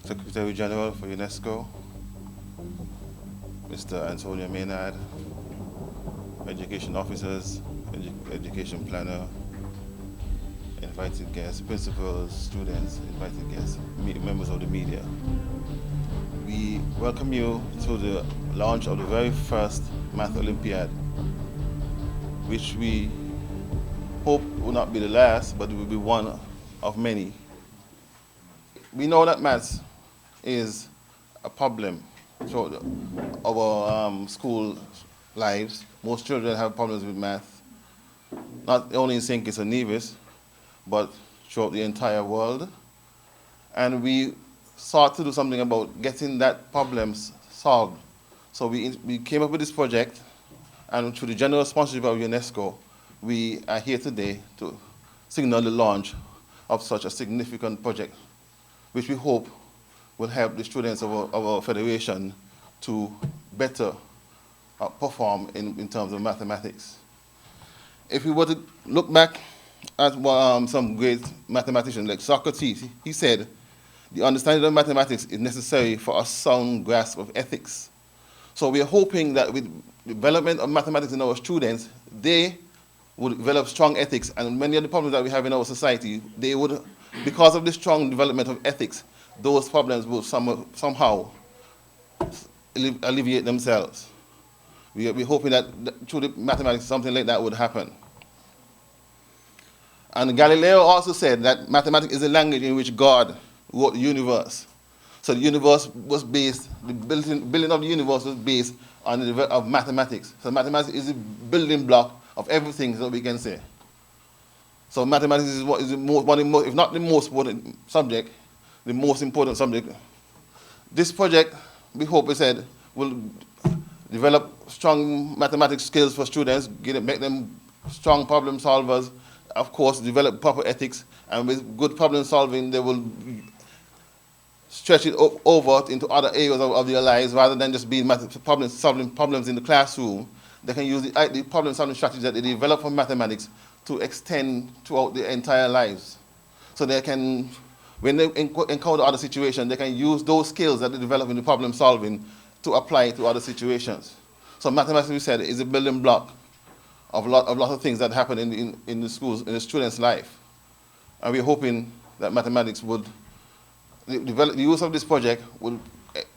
Secretary General for UNESCO, Mr. Antonio Maynard, education officers, education planner, invited guests, principals, students, invited guests, members of the media. We welcome you to the launch of the very first Math Olympiad, which we hope will not be the last, but it will be one of many. We know that maths is a problem throughout our school lives. Most children have problems with math, not only in St-Kitts-and-Nevis, but throughout the entire world. And we sought to do something about getting that problem solved. So we came up with this project, and through the general sponsorship of UNESCO, we are here today to signal the launch of such a significant project, which we hope will help the students of our federation to better perform in terms of mathematics. If we were to look back at some great mathematicians like Socrates, he said, the understanding of mathematics is necessary for a sound grasp of ethics. So we are hoping that with the development of mathematics in our students, they would develop strong ethics, and many of the problems that we have in our society, they would, because of the strong development of ethics, those problems will somehow alleviate themselves. We're hoping that through the mathematics, something like that would happen. And Galileo also said that mathematics is the language in which God wrote the universe. So the universe was based, the building of the universe was based on the development of mathematics. So mathematics is the building block of everything that we can say. So mathematics is what is the most, if not the most important subject, the most important subject. This project, we hope, we said, will develop strong mathematics skills for students, make them strong problem solvers, of course, develop proper ethics, and with good problem solving, they will stretch it over into other areas of their lives rather than just being solving problems in the classroom. They can use the problem solving strategies that they develop from mathematics to extend throughout their entire lives. So they can, when they encounter other situations, they can use those skills that they develop in the problem solving to apply to other situations. So mathematics, we said, is a building block of a lot of things that happen in the schools, in the student's life. And we're hoping that mathematics would develop, the use of this project will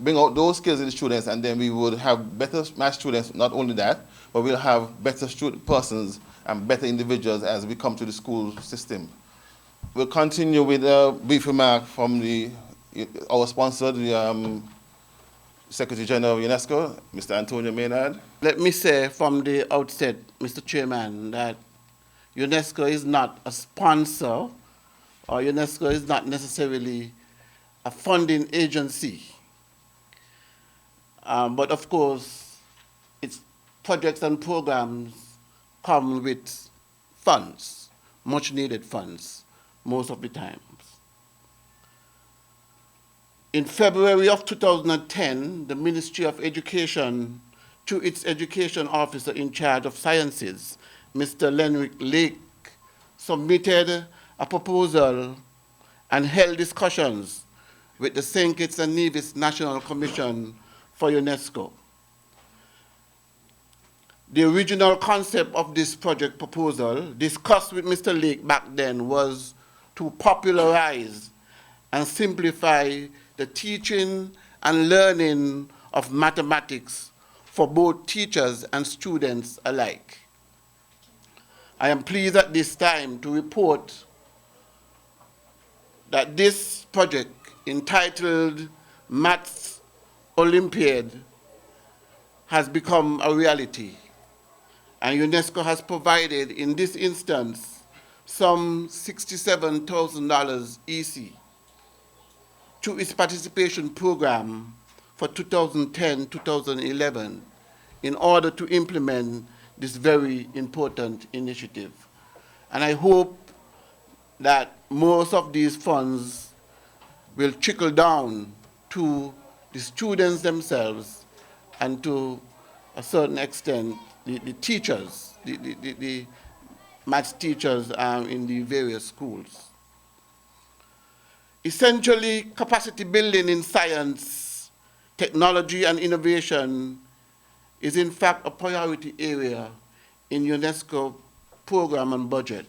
bring out those skills in the students, and then we would have better math students, not only that, but we'll have better persons and better individuals as we come to the school system. We'll continue with a brief remark from our sponsor, the Secretary General of UNESCO, Mr. Antonio Maynard. Let me say from the outset, Mr. Chairman, that UNESCO is not a sponsor, or UNESCO is not necessarily a funding agency. But of course, its projects and programs come with funds, much needed funds, most of the times. In February of 2010, the Ministry of Education, through its education officer in charge of sciences, Mr. Lenrick Lake, submitted a proposal and held discussions with the St-Kitts-and-Nevis National Commission for UNESCO. The original concept of this project proposal, discussed with Mr. Lake back then, was to popularize and simplify the teaching and learning of mathematics for both teachers and students alike. I am pleased at this time to report that this project, entitled Math Olympiad, has become a reality, and UNESCO has provided, in this instance, some $67,000 EC to its participation program for 2010-2011 in order to implement this very important initiative. And I hope that most of these funds will trickle down to the students themselves and to a certain extent the teachers, the maths teachers in the various schools. Essentially, capacity building in science, technology, and innovation is in fact a priority area in UNESCO program and budget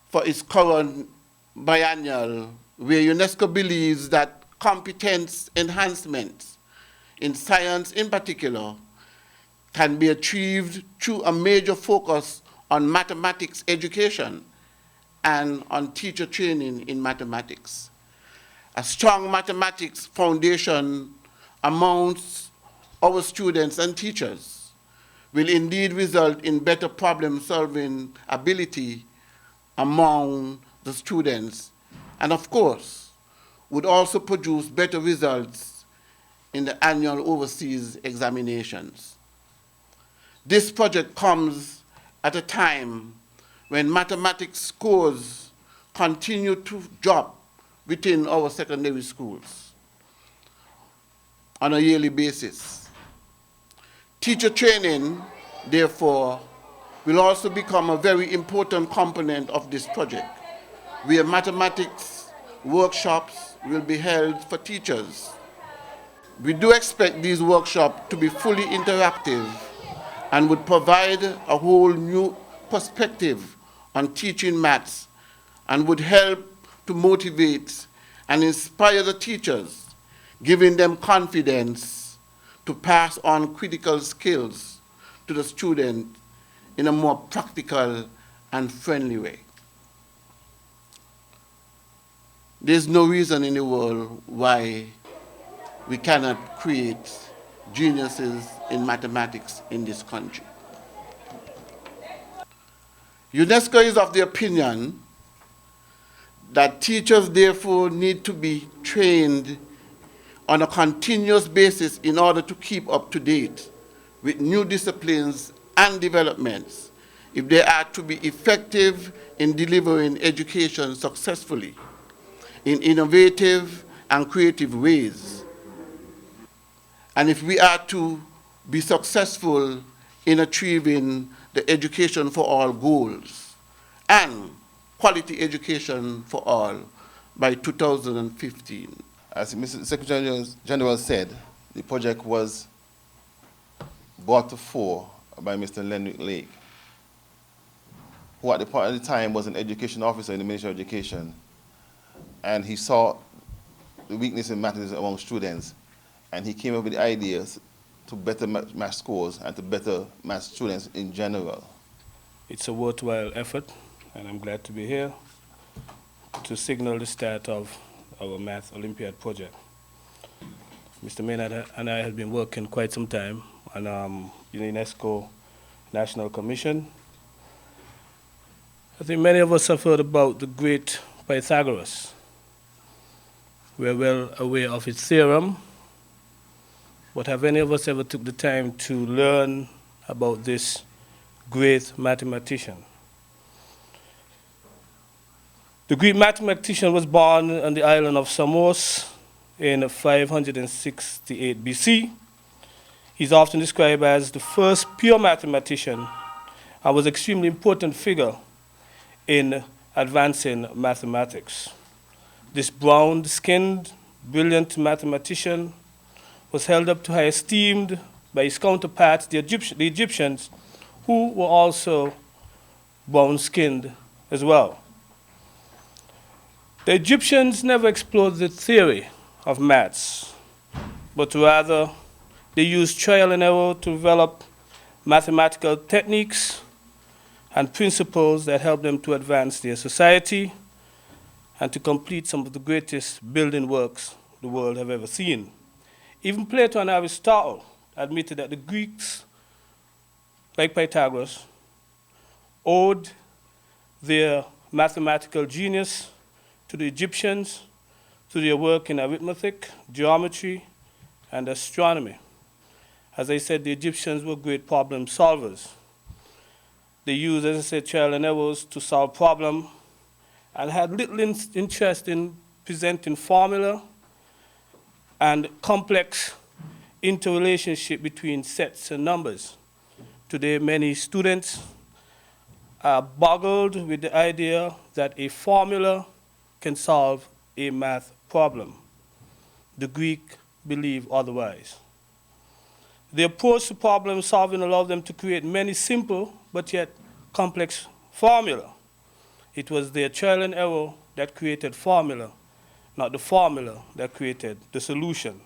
for its current biennial, where UNESCO believes that competence enhancement in science in particular can be achieved through a major focus on mathematics education and on teacher training in mathematics. A strong mathematics foundation amongst our students and teachers will indeed result in better problem-solving ability among the students, and of course, would also produce better results in the annual overseas examinations. This project comes at a time when mathematics scores continue to drop within our secondary schools on a yearly basis. Teacher training, therefore, will also become a very important component of this project, where mathematics workshops will be held for teachers. We do expect these workshops to be fully interactive and would provide a whole new perspective on teaching maths and would help to motivate and inspire the teachers, giving them confidence to pass on critical skills to the student in a more practical and friendly way. There's no reason in the world why we cannot create geniuses in mathematics in this country. UNESCO is of the opinion that teachers therefore need to be trained on a continuous basis in order to keep up to date with new disciplines and developments if they are to be effective in delivering education successfully in innovative and creative ways. And if we are to be successful in achieving the education for all goals and quality education for all by 2015. As Mr. Secretary General said, the project was brought to fore by Mr. Lenwick Lake, who at the time was an education officer in the Ministry of Education, and he saw the weakness in mathematics among students, and he came up with the ideas to better math scores and to better math students in general. It's a worthwhile effort, and I'm glad to be here to signal the start of our Math Olympiad project. Mr. Maynard and I have been working quite some time on UNESCO National Commission. I think many of us have heard about the Great Pythagoras. We're well aware of its theorem, but have any of us ever took the time to learn about this great mathematician? The Greek mathematician was born on the island of Samos in 568 BC. He's often described as the first pure mathematician and was an extremely important figure in advancing mathematics. This brown-skinned, brilliant mathematician was held up to high esteem by his counterparts, the Egyptians, who were also brown-skinned as well. The Egyptians never explored the theory of maths, but rather they used trial and error to develop mathematical techniques and principles that helped them to advance their society and to complete some of the greatest building works the world have ever seen. Even Plato and Aristotle admitted that the Greeks, like Pythagoras, owed their mathematical genius to the Egyptians, to their work in arithmetic, geometry, and astronomy. As I said, the Egyptians were great problem solvers. They used, as I said, trial and errors to solve problems and had little interest in presenting formula and complex interrelationship between sets and numbers. Today, many students are boggled with the idea that a formula can solve a math problem. The Greek believed otherwise. The approach to problem solving allowed them to create many simple but yet complex formulas. It was their trial and error that created formula, not the formula that created the solution.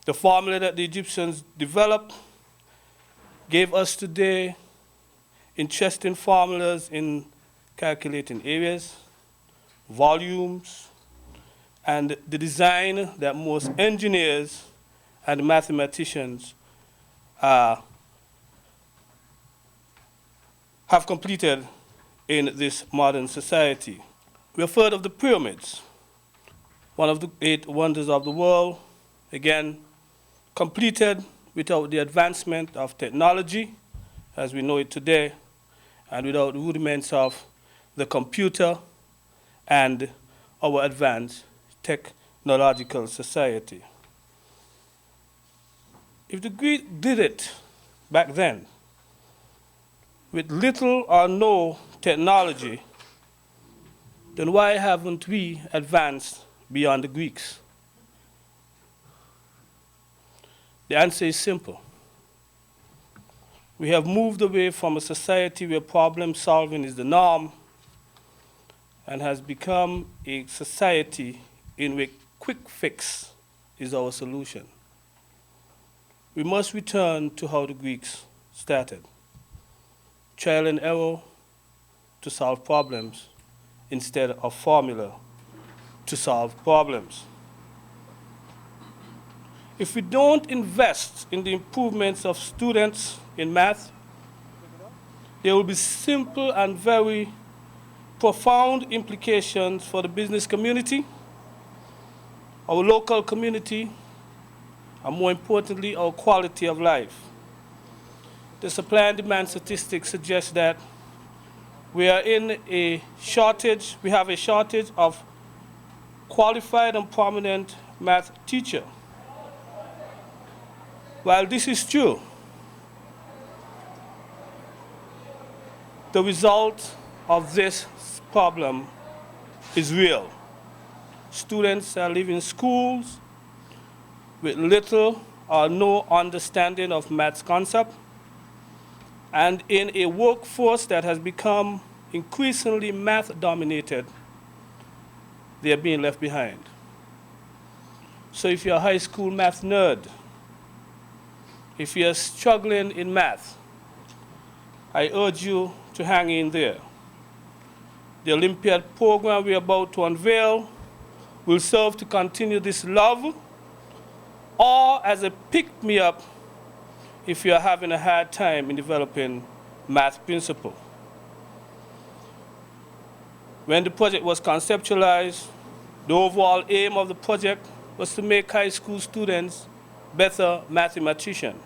The formula that the Egyptians developed gave us today interesting formulas in calculating areas, volumes, and the design that most engineers and mathematicians have completed in this modern society. We have heard of the pyramids, one of the 8 wonders of the world, again, completed without the advancement of technology as we know it today, and without the rudiments of the computer and our advanced technological society. If the Greeks did it back then with little or no technology, then why haven't we advanced beyond the Greeks? The answer is simple. We have moved away from a society where problem solving is the norm and has become a society in which quick fix is our solution. We must return to how the Greeks started. Trial and error to solve problems instead of formula to solve problems. If we don't invest in the improvements of students in math, there will be simple and very profound implications for the business community, our local community, and more importantly, our quality of life. The supply and demand statistics suggest that we have a shortage of qualified and prominent math teachers. While this is true, the result of this problem is real. Students are leaving schools with little or no understanding of maths concept, and in a workforce that has become increasingly math-dominated, they are being left behind. So if you're a high school math nerd, if you're struggling in math, I urge you to hang in there. The Olympiad program we're about to unveil will serve to continue this love or as a pick-me-up if you're having a hard time in developing math principles. When the project was conceptualized, the overall aim of the project was to make high school students better mathematicians.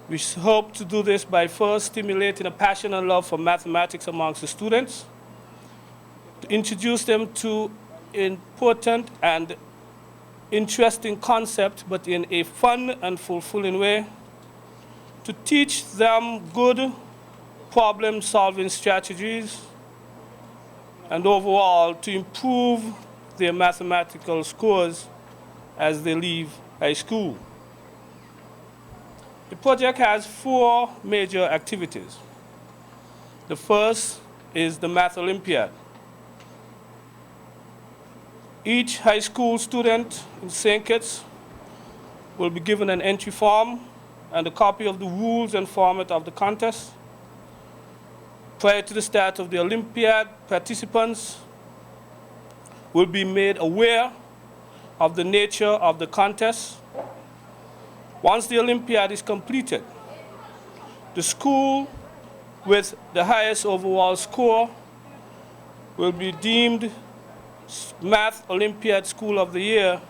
We hope to do this by first stimulating a passion and love for mathematics amongst the students, to introduce them to important and interesting concepts, but in a fun and fulfilling way, to teach them good problem-solving strategies, and overall to improve their mathematical scores as they leave high school. The project has 4 major activities. The first is the Math Olympiad. Each high school student in St. Kitts will be given an entry form and a copy of the rules and format of the contest. Prior to the start of the Olympiad, participants will be made aware of the nature of the contest. Once the Olympiad is completed, the school with the highest overall score will be deemed Math Olympiad School of the Year,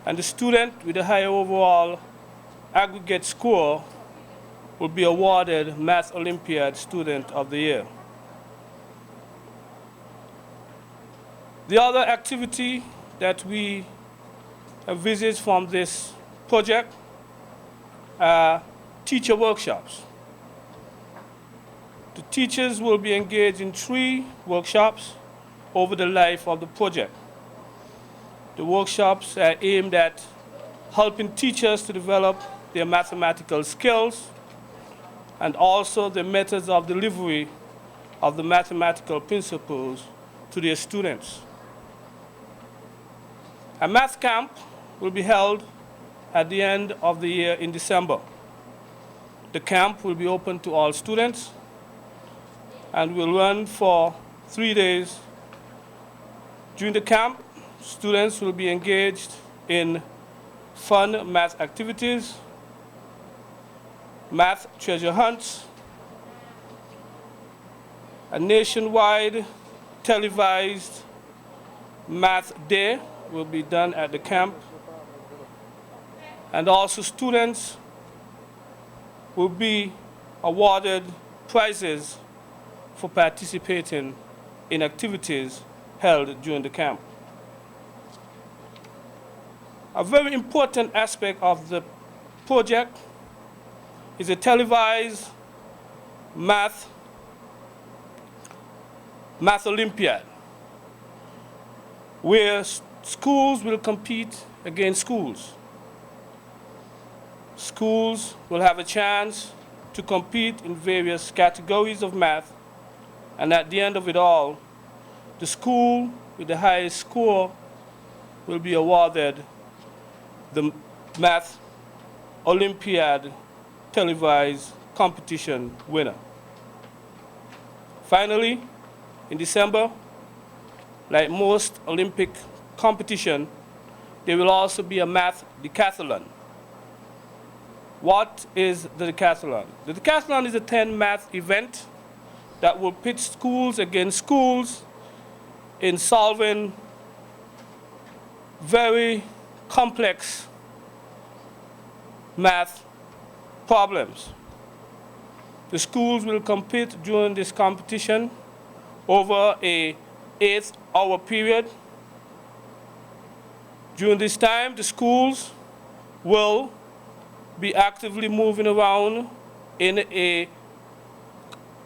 and the student with the higher overall aggregate score will be awarded Math Olympiad Student of the Year. The other activity that we envisage from this project are teacher workshops. The teachers will be engaged in 3 workshops over the life of the project. The workshops are aimed at helping teachers to develop their mathematical skills and also the methods of delivery of the mathematical principles to their students. A math camp will be held at the end of the year in December. The camp will be open to all students and will run for 3 days. During the camp, students will be engaged in fun math activities, math treasure hunts, a nationwide televised math day will be done at the camp, and also students will be awarded prizes for participating in activities held during the camp. A very important aspect of the project is a televised Math Olympiad, where schools will compete against schools. Schools will have a chance to compete in various categories of math, and at the end of it all, the school with the highest score will be awarded the Math Olympiad televised competition winner. Finally, in December, like most Olympic competition, there will also be a math decathlon. What is the decathlon? The decathlon is a 10 math event that will pit schools against schools in solving very complex math problems. The schools will compete during this competition over an 8-hour period. During this time, the schools will be actively moving around in a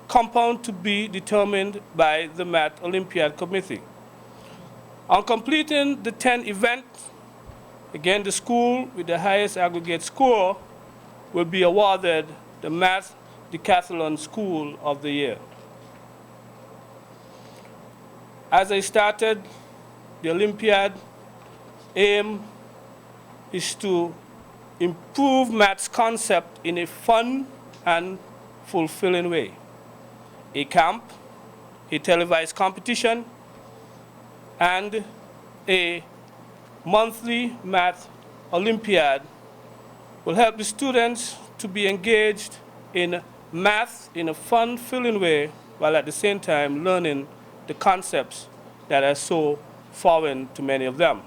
compound to be determined by the Math Olympiad Committee. On completing the 10 events, again, the school with the highest aggregate score will be awarded the Math Decathlon School of the Year. As I started, the Olympiad aim is to improve maths concept in a fun and fulfilling way. A camp, a televised competition, and a monthly Math Olympiad will help the students to be engaged in math in a fun-filling way, while at the same time learning the concepts that are so foreign to many of them.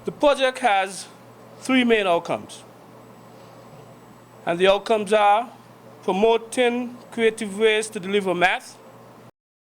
The project has 3 main outcomes, and the outcomes are promoting creative ways to deliver math,